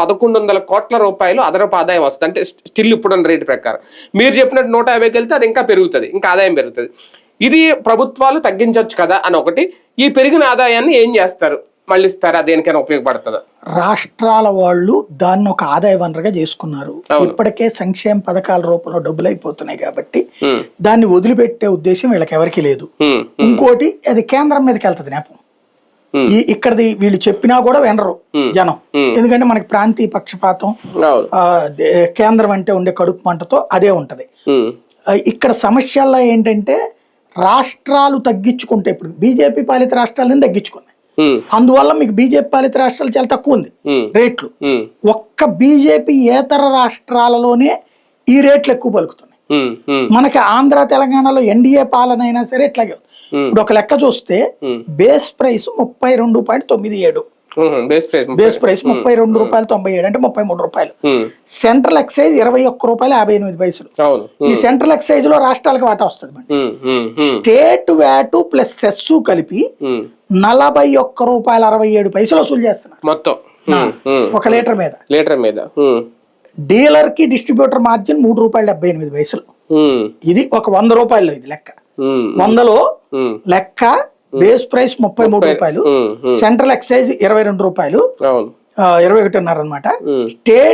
1100 కోట్ల రూపాయలు అదనపు ఆదాయం వస్తుంది. అంటే స్టిల్ ఇప్పుడున్న రేటు ప్రకారం మీరు చెప్పినట్టు 150కి వెళ్తే అది ఇంకా పెరుగుతుంది, ఇంకా ఆదాయం పెరుగుతుంది. ఇది ప్రభుత్వాలు తగ్గించవచ్చు కదా అని ఒకటి. ఈ పెరిగిన ఆదాయాన్ని ఏం చేస్తారు, మళ్ళీ ఇస్తారా, దేనికైనా ఉపయోగపడుతుందా? రాష్ట్రాల వాళ్ళు దాన్ని ఒక ఆదాయ వనరుగా చేసుకున్నారు. ఇప్పటికే సంక్షేమ పథకాల రూపంలో డబ్బులు అయిపోతున్నాయి కాబట్టి దాన్ని వదిలిపెట్టే ఉద్దేశం వీళ్ళకి ఎవరికి లేదు. ఇంకోటి అది కేంద్రం మీదకి వెళ్తుంది నేపం. ఇక్కడది వీళ్ళు చెప్పినా కూడా వినరు జనం, ఎందుకంటే మనకి ప్రాంతీయ పక్షపాతం, కేంద్రం అంటే ఉండే కడుపు మంటతో అదే ఉంటది. ఇక్కడ సమస్యల్లో ఏంటంటే రాష్ట్రాలు తగ్గించుకుంటే, ఇప్పుడు బీజేపీ పాలిత రాష్ట్రాలను తగ్గించుకున్నాయి, అందువల్ల మీకు బీజేపీ పాలిత రాష్ట్రాలు చాలా తక్కువ ఉంది రేట్లు. ఒక్క బీజేపీ ఏతర రాష్ట్రాలలోనే ఈ రేట్లు ఎక్కువ పలుకుతున్నాయి. మనకి ఆంధ్ర తెలంగాణలో ఎన్డీఏ పాలన అయినా సరే ఇట్లాగే. ఇప్పుడు ఒక లెక్క చూస్తే బేస్ ప్రైస్ 32.97, బేస్ ప్రైస్ 32.97 అంటే 33 రూపాయలు. Central excise 21.58. ఈ సెంట్రల్ ఎక్సైజ్ లో రాష్ట్రాలకు వాటా వస్తుంది. స్టేట్ వ్యాటు ప్లస్ సెస్ కలిపి 41 రూపాయలు 67 వసూలు చేస్తున్నారు మొత్తం ఒక లీటర్ మీద. డీలర్ కి డిస్ట్రిబ్యూటర్ మార్జిన్ 3 రూపాయలు 78. ఇది ఒక 100 రూపాయలు ఇది లెక్క. 100లో లెక్క బేస్ ప్రైస్ 33 రూపాయలు, సెంట్రల్ ఎక్సైజ్ 22 రూపాయలు, 21.5 అన్నమాట. స్టేట్